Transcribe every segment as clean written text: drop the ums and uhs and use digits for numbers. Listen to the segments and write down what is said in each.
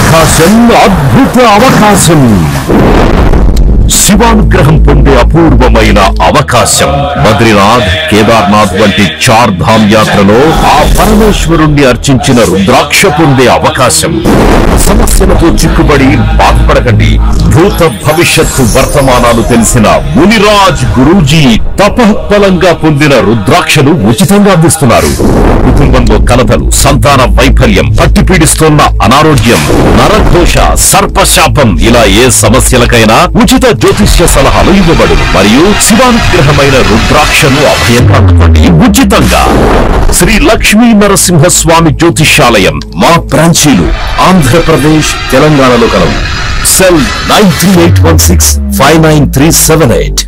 అవకాశం, అద్భుత అవకాశం. శివానుగ్రహం పొందే అపూర్వమైన అవకాశం. బద్రీనాథ్, కేదార్నాథ్ వంటి 4 ధామ్ యాత్రలో ఆ పరమేశ్వరుణ్ణి అర్చించిన రుద్రాక్ష పొందే అవకాశం. సమస్యలతో చిక్కుబడి బాధపడకండి. భూత భవిష్యత్తు వర్తమానాలు తెలిసిన మునిరాజ్ గురూజీ తపఃఫలంగా పొందిన రుద్రాక్షలు ఉచితంగా అందిస్తున్నారు. కుటుంబంలో కలతలు, సంతాన వైఫల్యం, పట్టి పీడిస్తున్న అనారోగ్యం, నరఘోష, సర్పశాపం ఇలా ఏ సమస్యలకైనా ఉచిత జ్యోతిష్య సలహాలు ఇవ్వబడు. మరియు శివానుగ్రహమైన రుద్రాక్షను అభయంగా అందుకోండి ఉచితంగా. శ్రీ లక్ష్మీ నరసింహస్వామి జ్యోతిష్యాలయం మా బ్రాంచీలు ఆంధ్రప్రదేశ్, తెలంగాణలో కలవు. సెల్ 9381659378.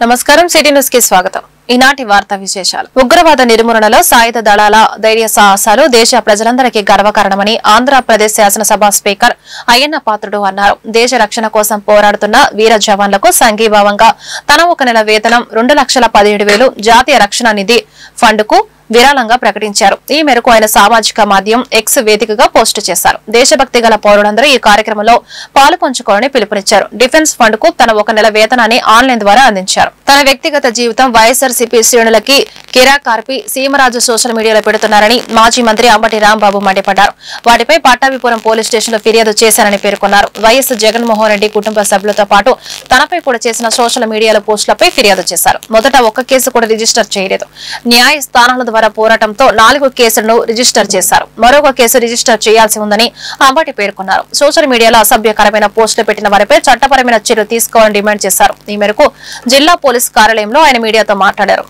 నమస్కారం, సిటీ న్యూస్ కి స్వాగతం. ఈనాటి వార్తా విశేషాలు. ఉగ్రవాద నిర్మూలనలో సాయుధ దళాల ధైర్య సాహసాలు దేశ ప్రజలందరికీ గర్వకారణమని ఆంధ్రప్రదేశ్ శాసనసభ స్పీకర్ అయ్యన్న పాత్రుడు అన్నారు. దేశ రక్షణ కోసం పోరాడుతున్న వీర జవాన్లకు సంఘీభావంగా తన 1 నెల వేతనం 2,17,000 జాతీయ రక్షణ నిధి ఫండ్కు విరాళంగా ప్రకటించారు. ఈ మేరకు ఆయన సామాజిక మాధ్యమం ఎక్స్ వేదికగా పోస్టు చేశారు. దేశభక్తి గల పౌరులందరూ ఈ కార్యక్రమంలో పాలు పంచుకోవాలని పిలుపునిచ్చారు. డిఫెన్స్ ఫండ్ కు తన 1 నెల వేతనాన్ని ఆన్లైన్ ద్వారా అందించారు. తన వ్యక్తిగత జీవితం వైఎస్ఆర్సీపీ శ్రేణులకి కిరా కార్పి సీమరాజు సోషల్ మీడియాలో పెడుతున్నారని మాజీ మంత్రి అంబటి రాంబాబు మండిపడ్డారు. వాటిపై పట్టాభిపురం పోలీస్ స్టేషన్లో ఫిర్యాదు చేశారని పేర్కొన్నారు. వైఎస్ జగన్మోహన్ రెడ్డి కుటుంబ సభ్యులతో పాటు తనపై కూడా చేసిన సోషల్ మీడియాలో పోస్టులపై ఫిర్యాదు చేశారు. మొదట 1 కేసు కూడా రిజిస్టర్ చేయలేదు. న్యాయస్థానాల ద్వారా పోరాటంతో 4 కేసులను రిజిస్టర్ చేశారు. మరొక కేసు రిజిస్టర్ చేయాల్సి ఉందని అంబటి పేర్కొన్నారు. సోషల్ మీడియాలో అసభ్యకరమైన పోస్టులు పెట్టిన వారిపై చట్టపరమైన చర్యలు తీసుకోవాలని డిమాండ్ చేశారు. ఈ మేరకు జిల్లా పోలీస్ కార్యాలయంలో ఆయన మీడియాతో మాట్లాడారు.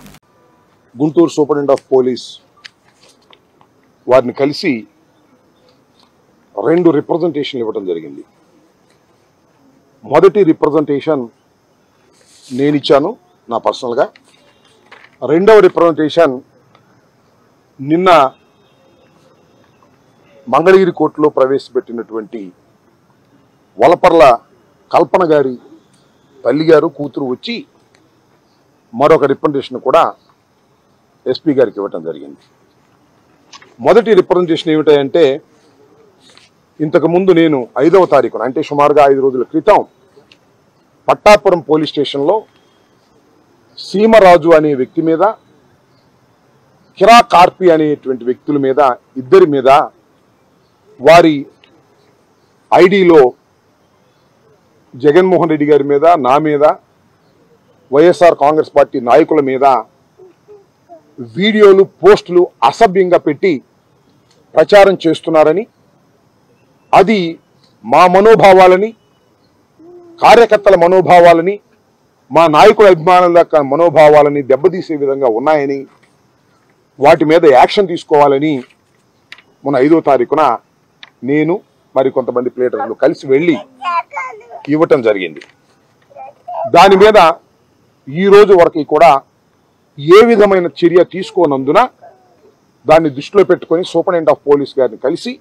గుంటూరు సూపరింటెండెంట్ ఆఫ్ పోలీస్ వారిని కలిసి 2 రిప్రజెంటేషన్లు ఇవ్వడం జరిగింది. మొదటి రిప్రజెంటేషన్ నేను ఇచ్చాను నా పర్సనల్గా. రెండవ రిప్రజెంటేషన్ నిన్న మంగళగిరి కోర్టులో ప్రవేశపెట్టినటువంటి వలపర్ల కల్పన గారి తల్లి గారు కూతురు వచ్చి మరొక రిప్రజెంటేషన్ కూడా ఎస్పీ గారికి ఇవ్వటం జరిగింది. మొదటి రిప్రజెంటేషన్ ఏమిటంటే, ఇంతకుముందు నేను 5వ తారీఖున అంటే సుమారుగా 5 రోజుల క్రితం పట్టాపురం పోలీస్ స్టేషన్లో సీమరాజు అనే వ్యక్తి మీద, కిరా కార్పి అనేటువంటి వ్యక్తుల మీద, ఇద్దరి మీద వారి ఐడిలో జగన్మోహన్ రెడ్డి గారి మీద, నా మీద, వైఎస్ఆర్ కాంగ్రెస్ పార్టీ నాయకుల మీద వీడియోలు, పోస్టులు అసభ్యంగా పెట్టి ప్రచారం చేస్తున్నారని, అది మా మనోభావాలని, కార్యకర్తల మనోభావాలని, మా నాయకుల అభిమానుల మనోభావాలని దెబ్బతీసే విధంగా ఉన్నాయని, వాటి మీద యాక్షన్ తీసుకోవాలని మొన్న 5వ తారీఖున నేను మరి కొంతమంది ప్లేటర్లు కలిసి వెళ్ళి ఇవ్వటం జరిగింది. దాని మీద ఈ రోజు వరకు కూడా ఏ విధమైన చర్య తీసుకోనందున దాన్ని దృష్టిలో పెట్టుకొని సూపరింటెండెంట్ ఆఫ్ పోలీస్ గారిని కలిసి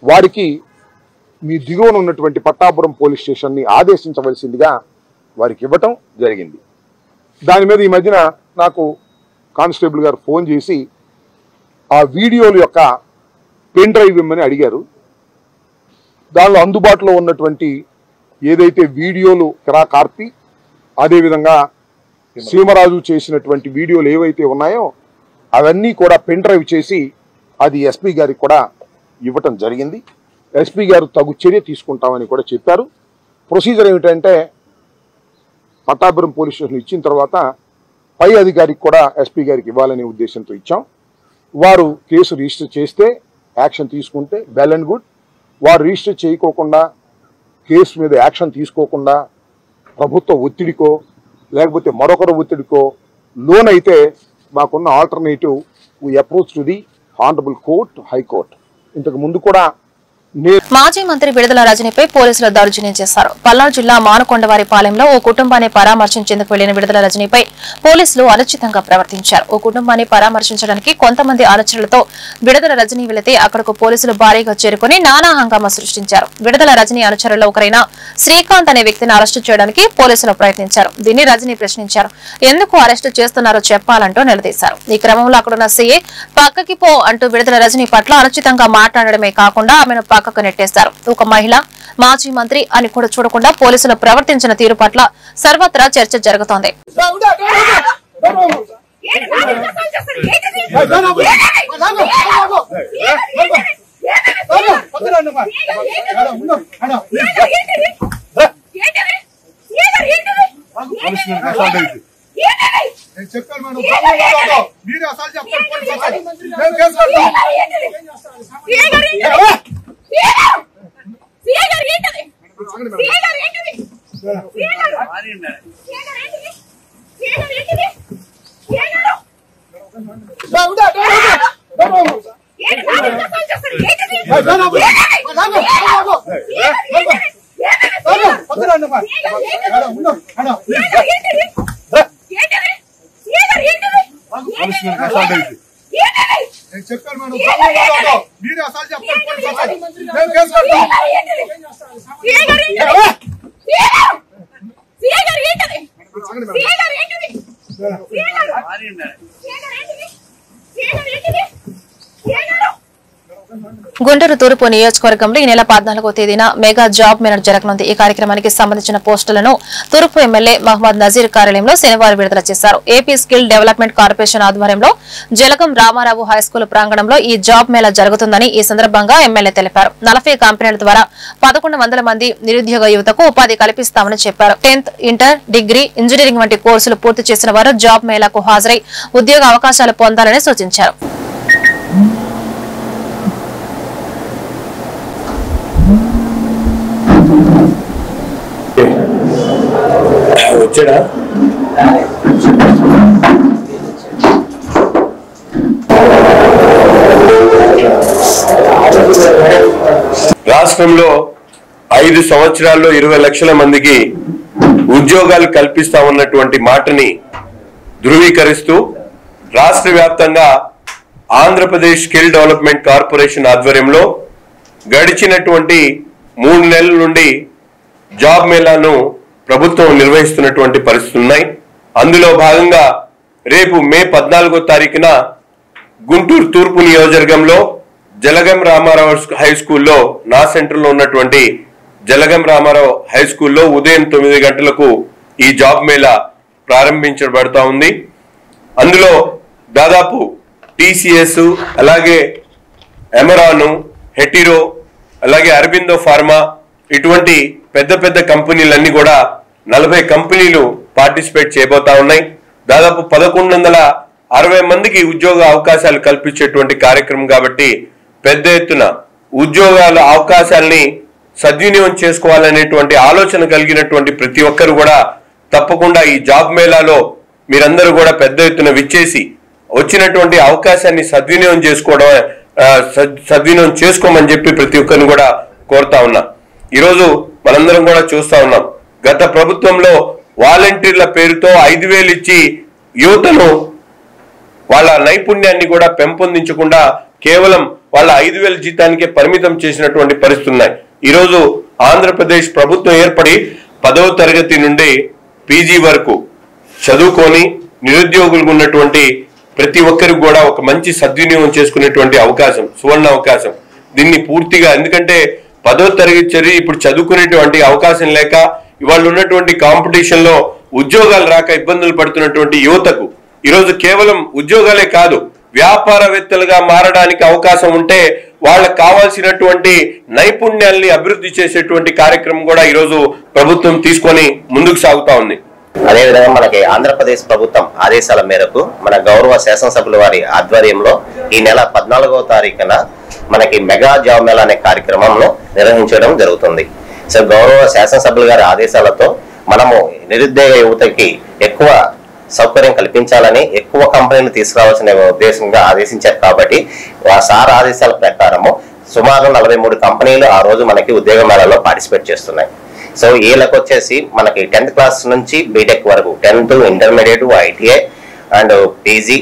వారికి మీ దిగువన ఉన్నటువంటి పట్టాపురం పోలీస్ స్టేషన్ని ఆదేశించవలసిందిగా వారికి ఇవ్వటం జరిగింది. దాని మీద ఈ మధ్యన నాకు కానిస్టేబుల్ గారు ఫోన్ చేసి ఆ వీడియోల యొక్క పెన్ డ్రైవ్ ఇమ్మని అడిగారు. దానిలో అందుబాటులో ఉన్నటువంటి ఏదైతే వీడియోలు కిరా కార్పి, అదేవిధంగా సీమరాజు చేసినటువంటి వీడియోలు ఏవైతే ఉన్నాయో అవన్నీ కూడా పెన్ డ్రైవ్ చేసి అది ఎస్పీ గారికి కూడా ఇవ్వటం జరిగింది. ఎస్పీ గారు తగు చర్య తీసుకుంటామని కూడా చెప్పారు. ప్రొసీజర్ ఏమిటంటే, పట్టాపురం పోలీస్ స్టేషన్ ఇచ్చిన తర్వాత పై అధికారికి కూడా ఎస్పీ గారికి ఇవ్వాలనే ఉద్దేశంతో ఇచ్చాం. వారు కేసు రిజిస్టర్ చేస్తే యాక్షన్ తీసుకుంటే వెల్ అండ్ గుడ్. వారు రిజిస్టర్ చేయకోకుండా, కేసు మీద యాక్షన్ తీసుకోకుండా ప్రభుత్వ ఒత్తిడికో లేకపోతే మరొకరు ఒత్తిడికో లోనైతే మాకున్న alternative we approach to the honourable court, high court. ఇంతకు ముందు కూడా మాజీ మంత్రి విడుదల రజనీపై పోలీసులు దౌర్జన్యం చేశారు. పల్నాడు జిల్లా మానుకొండవారిపాలెంలో ఓ కుటుంబాన్ని పరామర్శించేందుకు వెళ్లిన విడుదల రజనీపై పోలీసులు అనుచితంగా ప్రవర్తించారు. ఓ కుటుంబాన్ని పరామర్శించడానికి కొంతమంది అనుచరులతో విడుదల రజనీ వెళితే అక్కడకు పోలీసులు భారీగా చేరుకుని నానా హంగామా సృష్టించారు. విడుదల రజనీ అనుచరుల్లో ఒకరైన శ్రీకాంత్ అనే వ్యక్తిని అరెస్టు చేయడానికి పోలీసులు ప్రయత్నించారు. దీన్ని రజనీ ప్రశ్నించారు. ఎందుకు అరెస్టు చేస్తున్నారో చెప్పాలంటూ నిలదీశారు. ఈ క్రమంలో అక్కడున్న సీఏ పక్కకి పో అంటూ విడుదల రజనీ పట్ల అనుచితంగా మాట్లాడడమే కాకుండా ఆమెను పక్కకు నెట్టేశారు. ఒక మహిళ మాజీ మంత్రి అని కూడా చూడకుండా పోలీసులు ప్రవర్తించిన తీరు పట్ల సర్వత్రా చర్చ జరుగుతోంది. గుంటూరు తూర్పు నియోజకవర్గంలో ఈ నెల 14వ తేదీన మెగా జాబ్ మేళా జరగనుంది. ఈ కార్యక్రమానికి సంబంధించిన పోస్టులను తూర్పు ఎమ్మెల్యే మహమ్మద్ నజీర్ కార్యాలయంలో శనివారం విడుదల చేశారు. ఏపీ స్కిల్ డెవలప్మెంట్ కార్పొరేషన్ ఆధ్వర్యంలో జలగం రామారావు హైస్కూల్ ప్రాంగణంలో ఈ జాబ్ మేళా జరుగుతుందని ఈ సందర్భంగా ఎమ్మెల్యే తెలిపారు. 40 కంపెనీల ద్వారా 1100 మంది నిరుద్యోగ యువతకు ఉపాధి కల్పిస్తామని చెప్పారు. 10th, ఇంటర్, డిగ్రీ, ఇంజనీరింగ్ వంటి కోర్సులు పూర్తి చేసిన వారు జాబ్ మేళాకు హాజరై ఉద్యోగ అవకాశాలు పొందాలని సూచించారు. రాష్ట్రంలో 5 సంవత్సరాల్లో 20 లక్షల మందికి ఉద్యోగాలు కల్పిస్తామన్నటువంటి మాటని ధృవీకరిస్తూ రాష్ట్ర వ్యాప్తంగా ఆంధ్రప్రదేశ్ స్కిల్ డెవలప్మెంట్ కార్పొరేషన్ ఆధ్వర్యంలో గడిచినటువంటి 3 నెలల నుండి జాబ్ మేళాను ప్రభుత్వం నిర్వహిస్తున్నటువంటి పరిస్థితులు ఉన్నాయి. అందులో భాగంగా రేపు మే 14వ తారీఖున గుంటూరు తూర్పు నియోజకవర్గంలో జలగం రామారావు హై స్కూల్లో నా సెంటర్లో ఉన్నటువంటి జలగం రామారావు హై స్కూల్లో ఉదయం 9 గంటలకు ఈ జాబ్ మేళా ప్రారంభించబడతా ఉంది. అందులో దాదాపు టీసీఎస్, అలాగే ఎమరాను, హెటిరో, అలాగే అరబిందో ఫార్మా ఇటువంటి పెద్ద పెద్ద కంపెనీలన్నీ కూడా 40 కంపెనీలు పార్టిసిపేట్ చేయబోతా ఉన్నాయి. దాదాపు 1160 మందికి ఉద్యోగ అవకాశాలు కల్పించేటువంటి కార్యక్రమం కాబట్టి పెద్ద ఎత్తున ఉద్యోగాల అవకాశాలని సద్వినియోగం చేసుకోవాలనేటువంటి ఆలోచన కలిగినటువంటి ప్రతి ఒక్కరు కూడా తప్పకుండా ఈ జాబ్ మేళాలో మీరందరూ కూడా పెద్ద ఎత్తున విచ్చేసి వచ్చినటువంటి అవకాశాన్ని సద్వినియోగం చేసుకోమని చెప్పి ప్రతి ఒక్కరిని కూడా కోరుతా ఉన్నా. ఈరోజు మనందరం కూడా చూస్తా ఉన్నాం, గత ప్రభుత్వంలో వాలంటీర్ల పేరుతో 5,000 ఇచ్చి యువతను వాళ్ళ నైపుణ్యాన్ని కూడా పెంపొందించకుండా కేవలం వాళ్ళ 5,000 జీతానికే పరిమితం చేసినటువంటి పరిస్థితులు ఉన్నాయి. ఈరోజు ఆంధ్రప్రదేశ్ ప్రభుత్వం ఏర్పడి 10వ తరగతి నుండి పీజీ వరకు చదువుకొని నిరుద్యోగులు ఉన్నటువంటి ప్రతి ఒక్కరికి కూడా ఒక మంచి సద్వినియోగం చేసుకునేటువంటి అవకాశం, సువర్ణ అవకాశం. దీన్ని పూర్తిగా, ఎందుకంటే 10వ తరగతి ఇప్పుడు చదువుకునేటువంటి అవకాశం లేక ఇవాళ ఉన్నటువంటి కాంపిటీషన్ లో ఉద్యోగాలు రాక ఇబ్బందులు పడుతున్నటువంటి యువతకు ఈరోజు కేవలం ఉద్యోగాలే కాదు, వ్యాపారవేత్తలుగా మారడానికి అవకాశం ఉంటే వాళ్ళకు కావాల్సినటువంటి నైపుణ్యాల్ని అభివృద్ధి చేసేటువంటి కార్యక్రమం కూడా ఈరోజు ప్రభుత్వం తీసుకొని ముందుకు సాగుతా ఉంది. అదేవిధంగా మనకి ఆంధ్రప్రదేశ్ ప్రభుత్వం ఆదేశాల మేరకు మన గౌరవ శాసనసభ్యుల వారి ఆధ్వర్యంలో ఈ నెల 14వ తారీఖున మనకి మెగా జాబ్ మేళా అనే కార్యక్రమంలో నిర్వహించడం జరుగుతుంది. సో గౌరవ శాసనసభ్యుల గారి ఆదేశాలతో మనము నిరుద్యోగ యువతకి ఎక్కువ సౌకర్యం కల్పించాలని, ఎక్కువ కంపెనీలు తీసుకురావాల్సిన ఉద్దేశంగా ఆదేశించారు. కాబట్టి సార్ ఆదేశాల ప్రకారము సుమారు 43 కంపెనీలు ఆ రోజు మనకి ఉద్యోగ మేళాలో పార్టిసిపేట్ చేస్తున్నాయి. సో వీళ్ళకి వచ్చేసి మనకి 10th క్లాస్ నుంచి బీటెక్ వరకు 10th, intermediate, ITI and PG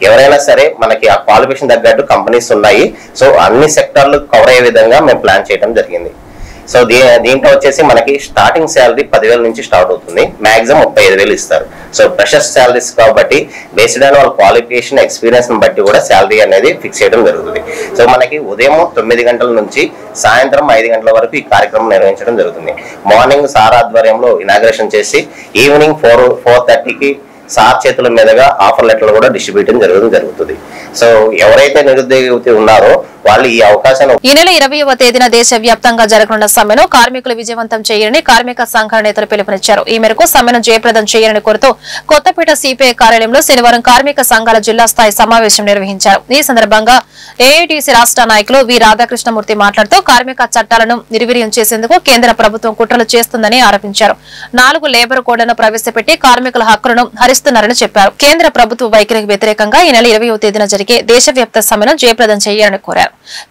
ఎవరైనా సరే మనకి ఆ క్వాలిఫికేషన్ తగ్గట్టు కంపెనీస్ ఉన్నాయి. సో అన్ని సెక్టార్లు కవర్ అయ్యే విధంగా మేము ప్లాన్ చేయడం జరిగింది. సో దీంట్లో వచ్చేసి మనకి స్టార్టింగ్ శాలరీ 10,000 నుంచి స్టార్ట్ అవుతుంది. మాక్సిమం 35,000 ఇస్తారు. సో ఫ్రెషర్స్ శాలరీస్ కాబట్టి బేస్డ్ ఆన్ వాళ్ళ క్వాలిఫికేషన్, ఎక్స్పీరియన్స్ బట్టి కూడా శాలరీ అనేది ఫిక్స్ చేయడం జరుగుతుంది. సో మనకి ఉదయం 9 గంటల నుంచి సాయంత్రం 5 గంటల వరకు ఈ కార్యక్రమం నిర్వహించడం జరుగుతుంది. మార్నింగ్ సార్ ఆధ్వర్యంలో ఇనాగ్రేషన్ చేసి ఈవినింగ్ 4:30కి సార్ చేతుల మీదుగా ఆఫర్ లెటర్లు కూడా డిస్ట్రిబ్యూట్ చేయడం జరుగుతుంది. సో ఎవరైతే నిరుద్యోగ యువతి ఉన్నారో వాళ్ళు ఈ అవకాశాన్ని ఈ నెల 20వ తేదీన దేశవ్యాప్తంగా జరగనున్న సమ్మెను కార్మికులు విజయవంతం చేయాలని కార్మిక సంఘాల నేతలు పిలుపునిచ్చారు. ఈ మేరకు సమ్మెను జయప్రదం చేయాలని కోరుతూ కొత్తపేట సిపిఐ కార్యాలయంలో శనివారం కార్మిక సంఘాల జిల్లా స్థాయి సమావేశం నిర్వహించారు. ఈ సందర్భంగా ఏఐటీసీ రాష్ట్ర నాయకులు వి రాధాకృష్ణమూర్తి మాట్లాడుతూ కార్మిక చట్టాలను నిర్వీర్యం చేసేందుకు కేంద్ర ప్రభుత్వం కుట్రలు చేస్తుందని ఆరోపించారు. 4 లేబర్ కోడ్లను ప్రవేశపెట్టి కార్మికుల హక్కులను హరిస్తున్నారని చెప్పారు. కేంద్ర ప్రభుత్వ వైఖరికి వ్యతిరేకంగా ఈ నెల 20వ తేదీన జరిగే దేశవ్యాప్త సమ్మెను జయప్రదం చేయాలని కోరారు.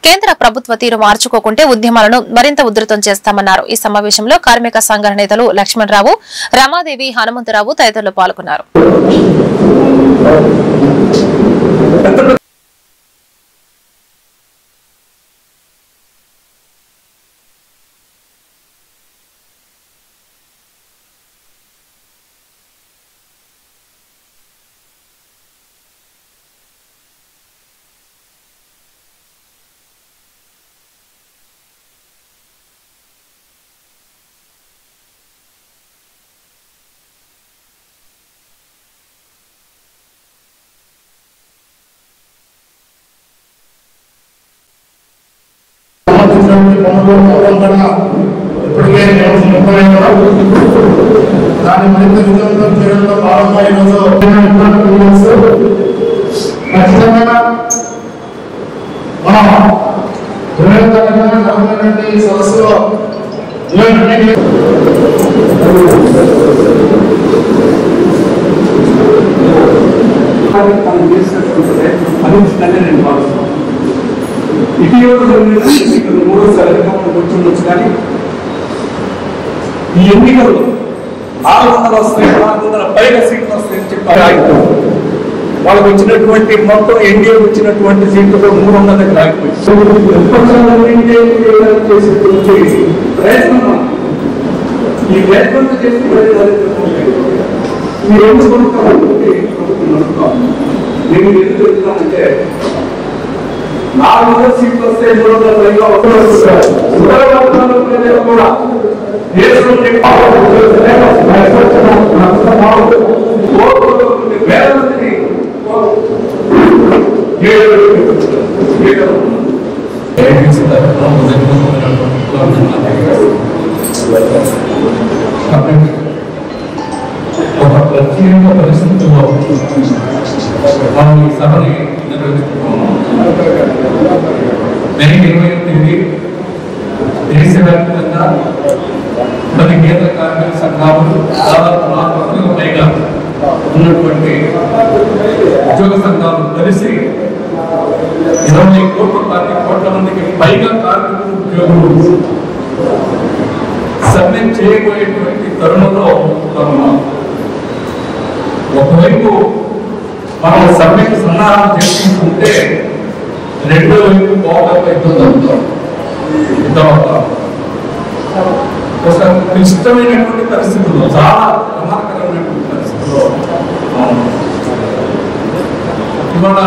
కేంద్ర ప్రభుత్వ తీరు మార్చుకోకుంటే ఉద్యమాలను మరింత ఉధృతం చేస్తామన్నారు. ఈ సమావేశంలో కార్మిక సంఘాల నేతలు లక్ష్మణరావు, రమాదేవి, హనుమంతరావు తదితరులు పాల్గొన్నారు. ఇప్పటికే దాన్ని మరింత విజయవంతం చేయడంలో భాగంగా ఈరోజు ఖచ్చితంగా మనం 20వ తారీఖున జరగనున్నటువంటి సదస్సులో ఇటీవల జరిగిన 3వ కూర్చుండొచ్చు. కానీ ఈ ఎన్నికలు 600 వస్తాయి, 400 పైగా సీట్లు వస్తాయని చెప్పి వాళ్ళకి వచ్చినటువంటి మొత్తం ఎన్డీఏ వచ్చినటువంటి సీట్లు 300 దగ్గర చేసేటువంటి ప్రయత్నం ఈ ప్రయత్నం చేసి మీరు నేను ఎందుకు చెప్తున్నానంటే 400 సీట్లు వస్తే 300 పైగా కూడా వేల మందిని ఒక ప్రత్యేక పరిస్థితుల్లో మనం ఈ సభని నిర్వహిస్తున్నాం. మే 28 దేశవ్యాప్తంగా 10 కేంద్ర కార్మిక సంఘాలు దాదాపు 400కు పైగా ఉన్నటువంటి ఉద్యోగ సంఘాలు కలిసి 20 కోట్ల మందికి పైగా కార్మికులు, ఉద్యోగులు సమ్మె చేయబోయేటువంటి తరుణంలో ఒకవైపు మనం సమ్మెకు సన్నాహాలు చేసుకుంటుంటే రెండో వైపు పోవడంపై ఒక క్లిష్టమైనటువంటి పరిస్థితుల్లో, చాలా ప్రమాదకరమైనటువంటి పరిస్థితుల్లో ఇవాళ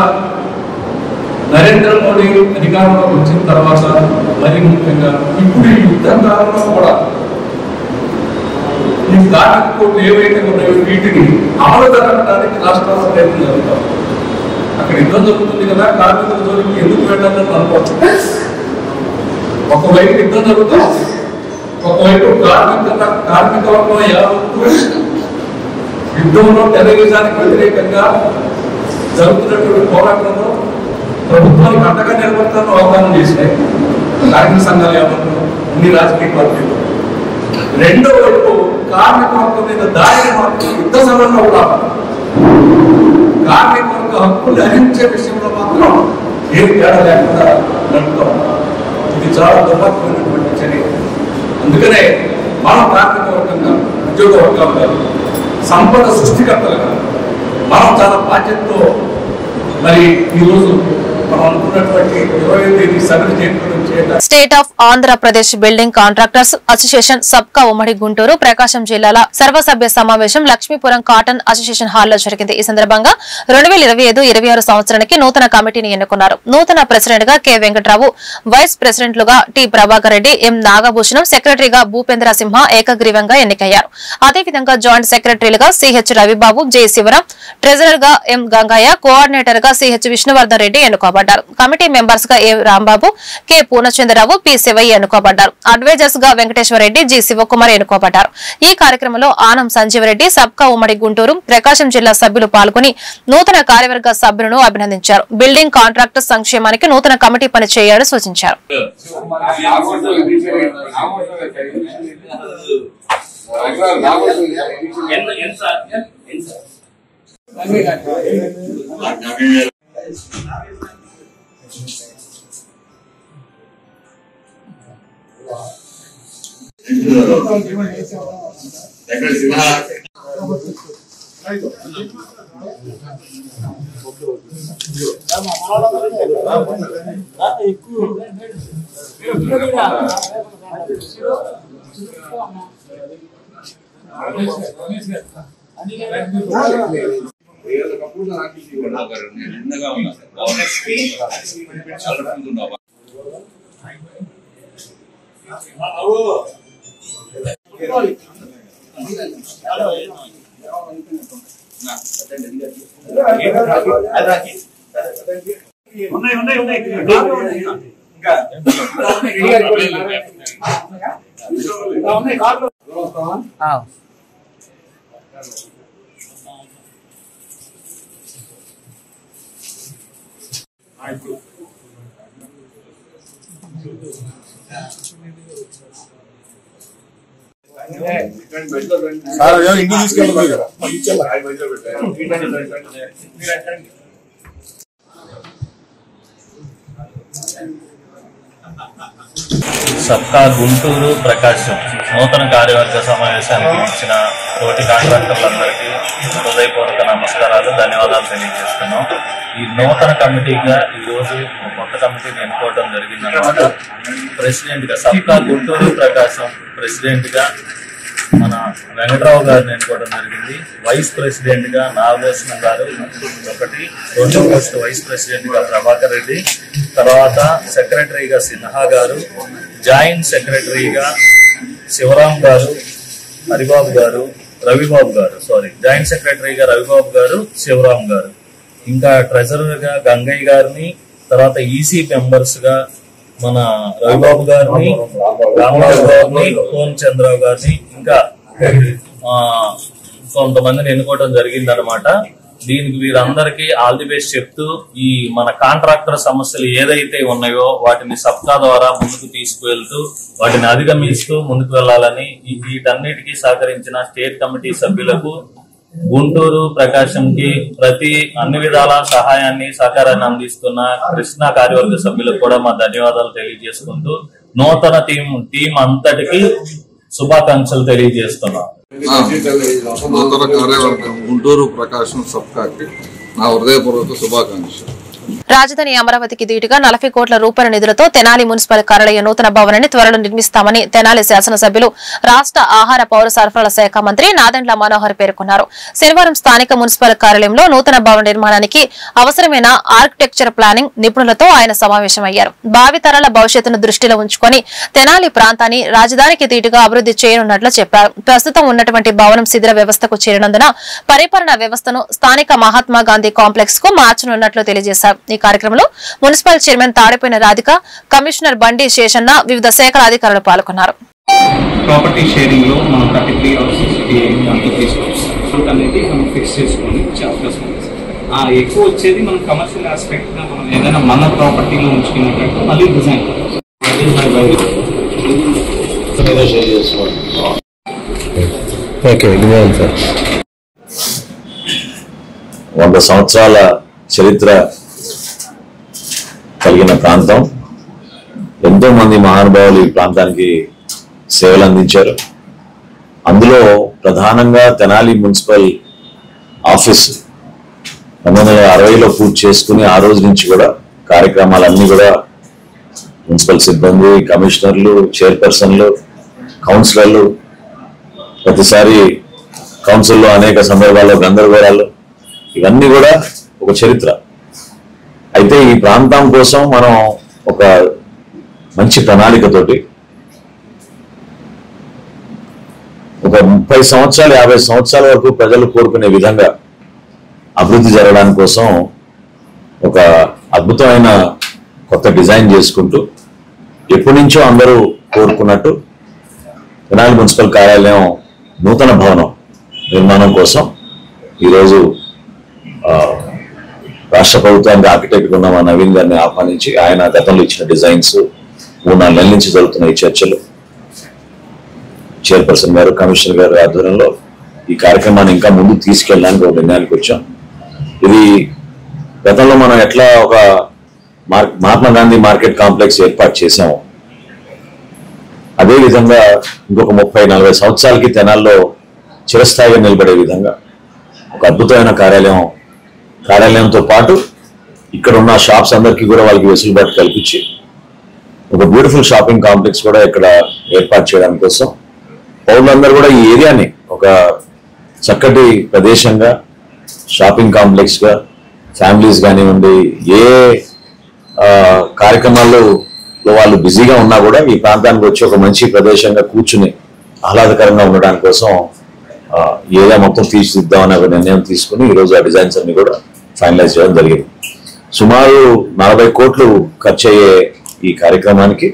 నరేంద్ర మోడీ అధికారంలోకి వచ్చిన తర్వాత మరి ముఖ్యంగా ఇప్పుడు ఈ యుద్ధ కాలంలో కూడా ఈ కార్మిక కోర్టు ఏవైతే ఉన్నాయో వీటిని అమలు జరగడానికి రాష్ట్రాల ప్రయత్నం జరుగుతాం. అక్కడ యుద్ధం జరుగుతుంది కదా, కార్మికుల జోలికి ఎందుకు వెళ్ళాలని అనుకోవచ్చు. ఒకవైపు యుద్ధం జరుగుతాం, ఒకవైపు కార్మిక వర్గం యావత్తు యుద్ధంలో టెర్రరిజానికి వ్యతిరేకంగా జరుగుతున్నటువంటి పోరాటంలో ప్రభుత్వానికి అండగా నిలబడతాను అవగాహన చేసినాయి కార్మిక సంఘాలు యావత్తు, అన్ని రాజకీయ పార్టీలు. రెండో వైపు కార్మిక వర్గం మీద దాడిని మాత్రం యుద్ధ సమయంలో కూడా కార్మిక వర్గ హక్కులు హరించే విషయంలో మాత్రం ఏం తేడా లేకుండా నడుపుతాం. ఇది చాలా దుర్మార్గమైనటువంటి చర్య. అందుకనే మనం కార్మిక వర్గంగా, ఉద్యోగ వర్గాలుగా, సంపద సృష్టికర్తలుగా మనం చాలా బాధ్యతతో మరి ఈరోజు మనం అనుకున్నటువంటి 20వ తేదీ సభను చేయడం. State of Andhra Pradesh building contractors association సబ్కా ఉమ్మడి గుంటూరు ప్రకాశం జిల్లాల సర్వసభ్య సమావేశం లక్ష్మీపురం కాటన్ అసోసియేషన్ హాల్లో జరిగింది. ఈ సందర్భంగా 2025-26 సంవత్సరానికి నూతన కమిటీని ఎన్నుకున్నారు. నూతన ప్రెసిడెంట్ గా కె వెంకట్రావు, వైస్ ప్రెసిడెంట్లుగా టి ప్రభాకర్ రెడ్డి, ఎం నాగభూషణం, సెక్రటరీగా భూపేంద్ర సింహ ఏకగ్రీవంగా ఎన్నికయ్యారు. అదేవిధంగా జాయింట్ సెక్రటరీలుగా CH Ravibabu, J Sivaram, treasurer గా ఎం గంగయ్య, కోఆర్డినేటర్ గా సిహెచ్ విష్ణువర్ధన్ రెడ్డి ఎన్నుకోబడ్డారు. కమిటీ మెంబర్స్ గా A Rambabu, K Purnachandrarao, P Sivaiah ఎన్నుకోబడ్డారు. అడ్వైజర్స్ గా వెంకటేశ్వరరెడ్డి, జి శివకుమార్ ఎన్నుకోబడ్డారు. ఈ కార్యక్రమంలో ఆనం సంజీవరెడ్డి, సబ్కా ఉమ్మడి గుంటూరు ప్రకాశం జిల్లా సభ్యులు పాల్గొని నూతన కార్యవర్గ సభ్యులను అభినందించారు. బిల్డింగ్ కాంట్రాక్టర్ సంక్షేమానికి నూతన కమిటీ పని చేయాలని సూచించారు. సబ్కా గుంటూరు ప్రకాశం నూతన కార్యవర్గ సమావేశానికి ఇచ్చిన తోటి కాంట్రాక్టర్లందరికీ హృదయపూర్వక నమస్కారాలు, ధన్యవాదాలు తెలియజేస్తున్నాం. ఈ నూతన కమిటీగా ఈరోజు కొత్త కమిటీని ఎన్నుకోవడం జరిగిందన్నమాట. ప్రెసిడెంట్ గా సబ్కా గుంటూరు ప్రకాశం ప్రెసిడెంట్ గా మన వెంకట్రావు గారిని ఎన్నుకోవడం జరిగింది. వైస్ ప్రెసిడెంట్ గా నాగభూషణం గారు ఒకటి, రెండో పోస్ట్ వైస్ ప్రెసిడెంట్ గా ప్రభాకర్ రెడ్డి, తర్వాత సెక్రటరీగా సిన్హా గారు, జాయింట్ సెక్రటరీగా శివరాం గారు, హరిబాబు గారు, రవిబాబు గారు, జాయింట్ సెక్రటరీగా రవిబాబు గారు, శివరాం గారు, ఇంకా ట్రెజరర్ గా గంగయ్య గారిని, తర్వాత ఈసీ మెంబర్స్ గా మన రవిబాబు గారిని, రాంబాబు గారిని, పూర్ణచంద్రరావు గారిని, ఇంకా కొంతమందిని ఎన్నుకోవడం జరిగిందనమాట. దీనికి వీరందరికీ ఆల్ ది బెస్ట్ చెప్తూ ఈ మన కాంట్రాక్టర్ సమస్యలు ఏదైతే ఉన్నాయో వాటిని సబ్కా ద్వారా ముందుకు తీసుకువెళ్తూ వాటిని అధిగమిస్తూ ముందుకు వెళ్లాలని వీటన్నిటికీ సహకరించిన స్టేట్ కమిటీ సభ్యులకు, గుంటూరు ప్రకాశంకి అన్ని విధాల సహాయాన్ని సహకారాన్ని అందిస్తున్న కృష్ణా కార్యవర్గ సభ్యులకు కూడా మా ధన్యవాదాలు తెలియజేసుకుంటూ నూతన టీం అంతటికి శుభాకాంక్షలు తెలియజేస్తున్నాం. నూతన కార్యవర్గం గుంటూరు ప్రకాశం సబ్కాకి నా హృదయపూర్వక శుభాకాంక్షలు. రాజధాని అమరావతికి ధీటుగా 40 కోట్ల రూపాయల నిధులతో తెనాలి మున్సిపల్ కార్యాలయ నూతన భవనాన్ని త్వరలో నిర్మిస్తామని తెనాలి శాసనసభ్యులు, రాష్ట్ర ఆహార పౌర సరఫరాల శాఖ మంత్రి నాదెండ్ల మనోహర్ పేర్కొన్నారు. శనివారం స్థానిక మున్సిపల్ కార్యాలయంలో నూతన భవన నిర్మాణానికి అవసరమైన ఆర్కిటెక్చర్ ప్లానింగ్ నిపుణులతో ఆయన సమావేశమయ్యారు. భావితరాల భవిష్యత్తును దృష్టిలో ఉంచుకొని తెనాలి ప్రాంతాన్ని రాజధానికి ధీటుగా అభివృద్ధి చేయనున్నట్లు చెప్పారు. ప్రస్తుతం ఉన్నటువంటి భవనం శిథిల వ్యవస్థకు చేరినందున పరిపాలన వ్యవస్థను స్థానిక మహాత్మా గాంధీ కాంప్లెక్స్ కు మార్చనున్నట్లు తెలియజేశారు. ఈ కార్యక్రమంలో మున్సిపల్ చైర్మన్ తాడిపోయిన రాధిక, కమిషనర్ బండి శేషన్న, వివిధ శాఖల అధికారులు పాల్గొన్నారు. ప్రాపర్టీ షేరింగ్ లో మనం 33 హౌసెస్ అనేది మనం ఫిక్స్ చేసుకొని ఎక్కువ వచ్చేది మనం కమర్షియల్ ఆస్పెక్ట్ గా మనం ఏదైనా మన ప్రాపర్టీలో ఉంచుకున్నట్టు మళ్ళీ డిజైన్ 100 సంవత్సరాల చరిత్ర కలిగిన ప్రాంతం ఎంతో మంది మహానుభావులు ఈ ప్రాంతానికి సేవలు అందించారు. అందులో ప్రధానంగా తెనాలి మున్సిపల్ ఆఫీస్ 1960లో పూర్తి చేసుకుని ఆ రోజు నుంచి కూడా కార్యక్రమాలన్నీ కూడా మున్సిపల్ సిబ్బంది, కమిషనర్లు, చైర్పర్సన్లు, కౌన్సిలర్లు, ప్రతిసారి కౌన్సిల్లో అనేక సందర్భాల్లో గందరగోళాలు, ఇవన్నీ కూడా ఒక చరిత్ర. అయితే ఈ ప్రాంతం కోసం మనం ఒక మంచి ప్రణాళికతోటి ఒక 30 సంవత్సరాలు 50 సంవత్సరాల వరకు ప్రజలు కోరుకునే విధంగా అభివృద్ధి జరగడానికి కోసం ఒక అద్భుతమైన కొత్త డిజైన్ చేసుకుంటూ ఎప్పటి నుంచో అందరూ కోరుకున్నట్టు తెనాలి మున్సిపల్ కార్యాలయం నూతన భవనం నిర్మాణం కోసం ఈరోజు రాష్ట్ర ప్రభుత్వానికి ఆర్కిటెక్ట్ ఉన్న మా నవీన్ గారిని ఆహ్వానించి ఆయన గతంలో ఇచ్చిన డిజైన్స్ 3-4 నెలల నుంచి జరుగుతున్న ఈ చర్చలు చైర్పర్సన్ గారు, కమిషనర్ గారు ఆధ్వర్యంలో ఈ కార్యక్రమాన్ని ఇంకా ముందు తీసుకెళ్ళడానికి ఒక నిర్ణయానికి వచ్చాం. ఇది గతంలో మనం ఎట్లా ఒక మహాత్మా గాంధీ మార్కెట్ కాంప్లెక్స్ ఏర్పాటు చేశాము, అదేవిధంగా ఇంకొక 30-40 సంవత్సరాలకి తెనాల్లో చిరస్థాయిగా నిలబడే విధంగా ఒక అద్భుతమైన కార్యాలయంతో పాటు ఇక్కడ ఉన్న షాప్స్ అందరికీ కూడా వాళ్ళకి వెసులుబాటు కల్పించి ఒక బ్యూటిఫుల్ షాపింగ్ కాంప్లెక్స్ కూడా ఇక్కడ ఏర్పాటు చేయడం కోసం పౌరులందరూ కూడా ఈ ఏరియాని ఒక చక్కటి ప్రదేశంగా, షాపింగ్ కాంప్లెక్స్గా, ఫ్యామిలీస్ కానివ్వండి, ఏ కార్యక్రమాల్లో వాళ్ళు బిజీగా ఉన్నా కూడా ఈ ప్రాంతానికి వచ్చి ఒక మంచి ప్రదేశంగా కూర్చుని ఆహ్లాదకరంగా ఉండడానికి కోసం ఏరియా మొత్తం తీర్చిదిద్దామని ఒక నిర్ణయం తీసుకుని ఈరోజు ఆ డిజైన్స్ అన్ని కూడా ఫైనలైజ్ చేయడం జరిగింది. సుమారు 40 కోట్లు ఖర్చు అయ్యే ఈ కార్యక్రమానికి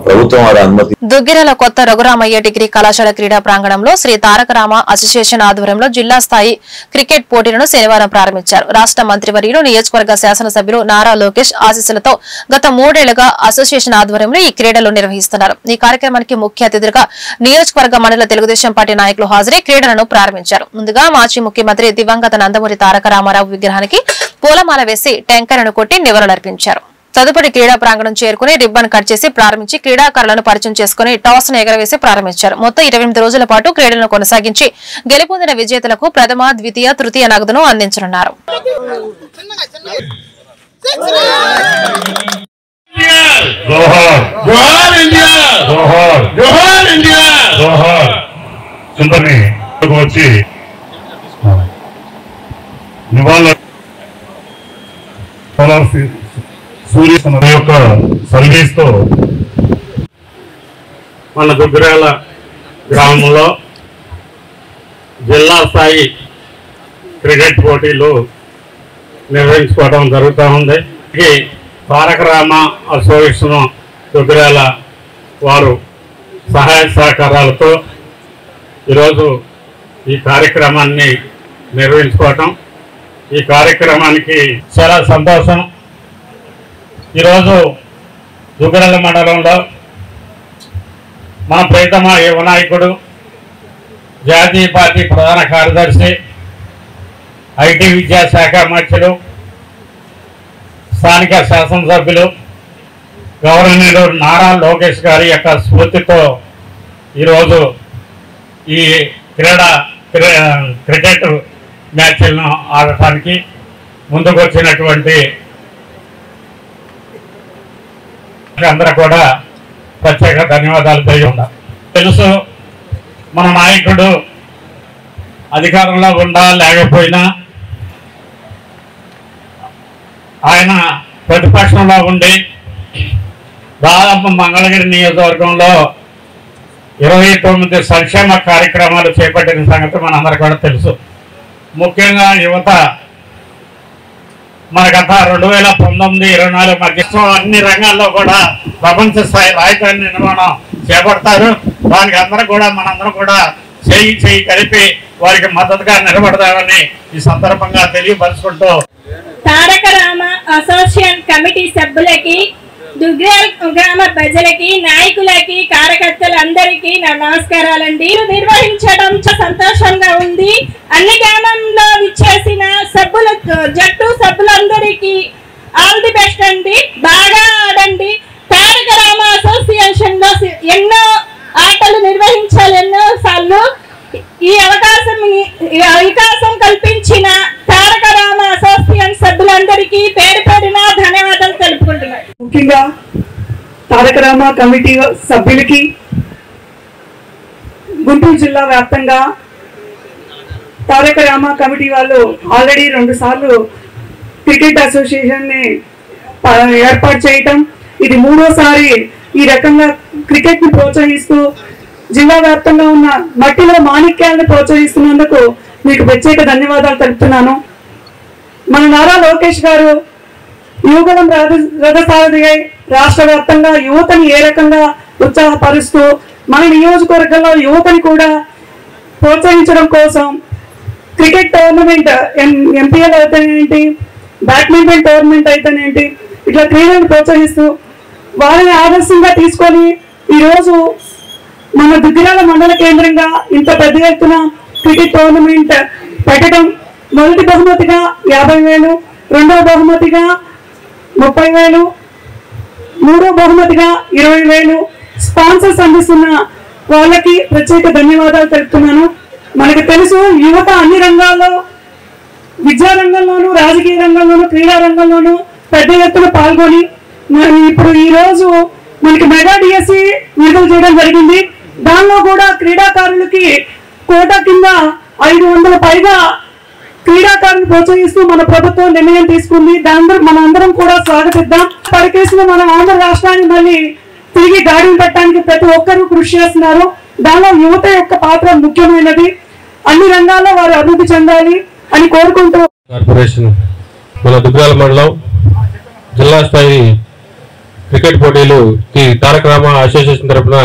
ప్రభుత్వం వారి అనుమతి. దుగ్గిరాల కొత్త రఘురామయ్య డిగ్రీ కళాశాల క్రీడా ప్రాంగణంలో శ్రీ తారకరామ అసోసియేషన్ ఆధ్వర్యంలో జిల్లా స్థాయి క్రికెట్ పోటీలను శనివారం ప్రారంభించారు. రాష్ట్ర మంత్రివర్యులు, నియోజకవర్గ శాసనసభ్యులు నారా లోకేష్ ఆశీస్సులతో గత 3 ఏళ్లుగా అసోసియేషన్ ఆధ్వర్యంలో ఈ క్రీడలు నిర్వహిస్తున్నారు. ఈ కార్యక్రమానికి ముఖ్య అతిథులుగా నియోజకవర్గ మండల తెలుగుదేశం పార్టీ నాయకులు హాజరై క్రీడలను ప్రారంభించారు. ముందుగా మాజీ ముఖ్యమంత్రి దివంగత నందమూరి తారక రామారావు విగ్రహానికి పూలమాల వేసి టెంకరను కొట్టి నివాళులర్పించారు. తదుపరి క్రీడా ప్రాంగణం చేరుకుని రిబ్బన్ కట్ చేసి ప్రారంభించి క్రీడాకారులను పరిచయం చేసుకుని టాస్ ను ఎగరవేసి ప్రారంభించారు. మొత్తం 28 రోజుల పాటు క్రీడలను కొనసాగించి గెలుపొందిన విజేతలకు ప్రథమ, ద్వితీయ, తృతీయ నగదును అందించనున్నారు. సూర్య యొక్క సర్వీస్ తో మన దుగ్గిరాల గ్రామంలో జిల్లా స్థాయి క్రికెట్ పోటీలు నిర్వహించుకోవడం జరుగుతూ ఉంది. తారక రామ అసోసియేషన్ దుగ్గిరాల వారు సహాయ సహకారాలతో ఈరోజు ఈ కార్యక్రమాన్ని నిర్వహించుకోవటం, ఈ కార్యక్రమానికి చాలా సంతోషం. ఈరోజు దుగ్గిరాల మండలంలో మన ప్రియతమ యువ నాయకుడు, జాతీయ పార్టీ ప్రధాన కార్యదర్శి, ఐటీ విద్యాశాఖ మంత్రులు, స్థానిక శాసనసభ్యులు గవర్నర్ నారా లోకేష్ గారి యొక్క స్ఫూర్తితో ఈరోజు ఈ క్రికెట్ మ్యాచ్లను ఆడటానికి ముందుకు వచ్చినటువంటి అందరూ కూడా ప్రత్యేక ధన్యవాదాలు తెలియజేస్తున్నాం. తెలుసు మన నాయకుడు అధికారంలో ఉండా లేకపోయినా ఆయన ప్రతిపక్షంలో ఉండి దాదాపు మంగళగిరి నియోజకవర్గంలో 29 సంక్షేమ కార్యక్రమాలు చేపట్టిన సంగతి మనందరూ కూడా తెలుసు. ముఖ్యంగా యువత మన గత 2019-24 మధ్య అన్ని రంగాల్లో కూడా ప్రపంచ స్థాయి రాజధాని నిర్మాణం చేపడతారు. దానికి మనందరం కూడా చేయి కలిపి వారికి మద్దతుగా నిలబడతామని ఈ సందర్భంగా తెలియపరుచుకుంటూ తారక రామ అసోసియేషన్ కమిటీ సభ్యులకి, దుగ్గిరాల గ్రామ ప్రజలకి, నాయకులకి, కార్యకర్తలందరికీ నా నమస్కారాలండి. నిర్వహించడం సంతోషంగా ఉంది. అన్ని గ్రామంలో విచ్చేసిన జట్టు సభ్యులందరికీ ఆల్ ది బెస్ట్ అండి. బాగా ఆడండి. తారక ఆటలు నిర్వహించాలి ఎన్నోసార్లు. ఈ అవకాశం కల్పించిన తారక రామ అసోసియేషన్ సభ్యులందరికీ పేరు పేరున ధన్యవాదాలు తెలుపుకుంటున్నాను. ముఖ్యంగా తారక రామ కమిటీ సభ్యులకి గుంటూరు జిల్లా వ్యాప్తంగా తారక రామ కమిటీ వాళ్ళు ఆల్రెడీ 2 సార్లు క్రికెట్ అసోసియేషన్ ని ఏర్పాటు చేయటం, ఇది 3వసారి ఈ రకంగా క్రికెట్ ని ప్రోత్సహిస్తూ జిల్లా వ్యాప్తంగా ఉన్న మట్టిలో మాణిక్యాలను ప్రోత్సహిస్తున్నందుకు మీకు ప్రత్యేక ధన్యవాదాలు తెలుపుతున్నాను. మన నారా లోకేష్ గారు యువగలం రథసారథి రాష్ట్ర వ్యాప్తంగా యువతని ఏ రకంగా ఉత్సాహపరుస్తూ మన నియోజకవర్గంలో యువతని కూడా ప్రోత్సహించడం కోసం క్రికెట్ టోర్నమెంట్ ఎంపీఎల్ అయితేనేంటి, బ్యాడ్మింటన్ టోర్నమెంట్ అయితేనేంటి, ఇట్లా క్రీడలను ప్రోత్సహిస్తూ వారిని ఆదర్శంగా తీసుకొని ఈరోజు మన దుగ్గిరాల మండల కేంద్రంగా ఇంత పెద్ద ఎత్తున క్రికెట్ టోర్నమెంట్ పెట్టడం, మొదటి బహుమతిగా 50,000, రెండవ బహుమతిగా 30,000, మూడో బహుమతిగా 20,000 స్పాన్సర్స్ అందిస్తున్న వాళ్ళకి ప్రత్యేక ధన్యవాదాలు తెలుపుతున్నాను. మనకు తెలుసు యువత అన్ని రంగాల్లో, విద్యా రంగంలోనూ, రాజకీయ రంగంలోనూ, క్రీడా రంగంలోనూ పెద్ద ఎత్తున పాల్గొని ఇప్పుడు ఈ రోజు మనకి మెగా డిఎస్సి విడుదల చేయడం జరిగింది. దానిలో కూడా క్రీడాకారులకి కోటా కింద 500 పైగా క్రీడాకారులను ప్రోత్సహిస్తూ మన ప్రభుత్వం నిర్ణయం తీసుకుంది. మన అందరం కూడా స్వాగతిద్దాం. పరికేసిన మన ఆంధ్ర రాష్ట్రాన్ని మళ్ళీ తిరిగి గాడిని పెట్టడానికి ప్రతి ఒక్కరూ కృషి చేస్తున్నారు. దానిలో యువత యొక్క పాత్ర ముఖ్యమైనది. అన్ని రంగాల్లో వారు అభివృద్ధి చెందాలి అని కోరుకుంటూ కార్పొరేషన్ మన దుగ్గిరాల మండలం జిల్లా స్థాయి క్రికెట్ పోటీలు ఈ తారక రామ అసోసియేషన్ తరఫున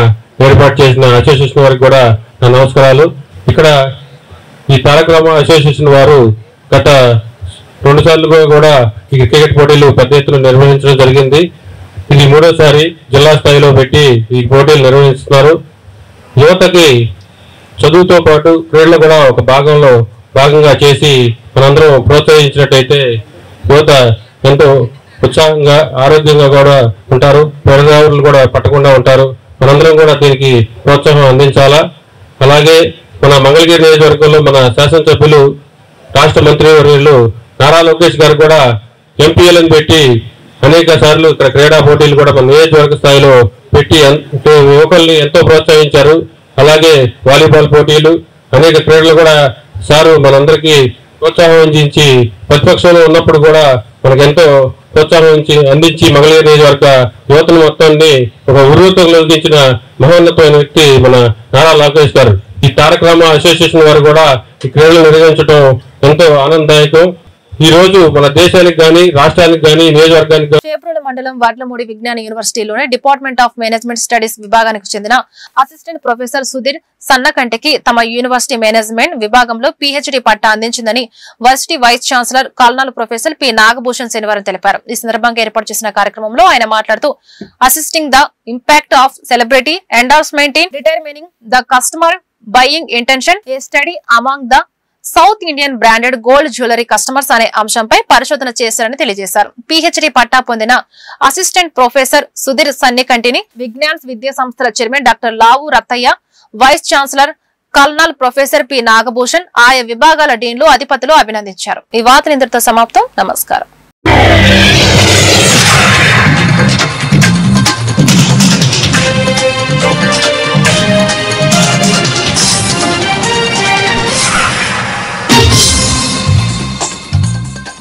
ఏర్పాటు చేసిన అసోసియేషన్ వారికి కూడా నా నమస్కారాలు. ఇక్కడ ఈ తారక రామ అసోసియేషన్ వారు గత 2 సార్లుగా కూడా ఈ క్రికెట్ పోటీలు పెద్ద ఎత్తున నిర్వహించడం జరిగింది. ఇది 3వసారి జిల్లా స్థాయిలో పెట్టి ఈ పోటీలు నిర్వహిస్తున్నారు. యువతకి చదువుతో పాటు క్రీడలు కూడా ఒక భాగంగా చేసి మనందరం ప్రోత్సహించినట్టయితే యువత ఎంతో ఉత్సాహంగా ఆరోగ్యంగా కూడా ఉంటారు, పెడదారులు కూడా పట్టకుండా ఉంటారు. మనందరం కూడా దీనికి ప్రోత్సాహం అందించాలా. అలాగే మన మంగళగిరి నియోజకవర్గంలో మన శాసనసభ్యులు రాష్ట్ర మంత్రివర్యులు నారా లోకేష్ గారు కూడా ఎంపీఎల్ అని పెట్టి అనేక సార్లు ఇక్కడ క్రీడా పోటీలు కూడా మన నియోజకవర్గ స్థాయిలో పెట్టి యువకుల్ని ఎంతో ప్రోత్సహించారు. అలాగే వాలీబాల్ పోటీలు, అనేక క్రీడలు కూడా సారు మనందరికీ ప్రోత్సాహం అందించి ప్రతిపక్షంలో ఉన్నప్పుడు కూడా మనకు ఎంతో ప్రోత్సాహం అందించి మంగళగిరి నియోజకవర్గ యువతను మొత్తాన్ని ఒక ఉర్రూతలోకించిన మహోన్నతమైన వ్యక్తి మన నారా లోకేష్ గారు. ఈ తారక రామ అసోసియేషన్ వారు కూడా ఈ క్రీడలు నిర్వహించడం ఎంతో ఆనందదాయకం. ఈ రోజు మన దేశానికి గానీ, రాష్ట్రానికి గానీ, నియోజకవర్గానికి చేబ్రోలు మండలం వడ్లమూడి విజ్ఞాన యూనివర్సిటీలోని డిపార్ట్మెంట్ ఆఫ్ మేనేజ్మెంట్ స్టడీస్ విభాగానికి చెందిన అసిస్టెంట్ ప్రొఫెసర్ సుధీర్ సన్నకంటికి తమ యూనివర్సిటీ మేనేజ్మెంట్ విభాగంలో పీహెచ్డీ పట్టా అందించిందని varsity vice chancellor colonel professor P Nagabhushan శనివారం తెలిపారు. ఈ సందర్భంగా ఏర్పాటు చేసిన కార్యక్రమంలో ఆయన మాట్లాడుతూ assisting the impact of celebrity endorsement in determining the customer buying intention A study among the south Indian branded gold jewellery customers అనే అంశంపై పరిశోధన చేశారని తెలియజేశారు. పీహెచ్డీ పట్టా పొందిన అసిస్టెంట్ ప్రొఫెసర్ సుధీర్ సన్నికంటిని విజ్ఞాన్ విద్యా సంస్థల chairman doctor Lavu Rathaiah, vice chancellor colonel professor P Nagabhushan, ఆయా విభాగాల డీన్లు, అధిపతులు అభినందించారు. ఈ వార్తలు ఇంతటితో సమాప్తం. నమస్కారం.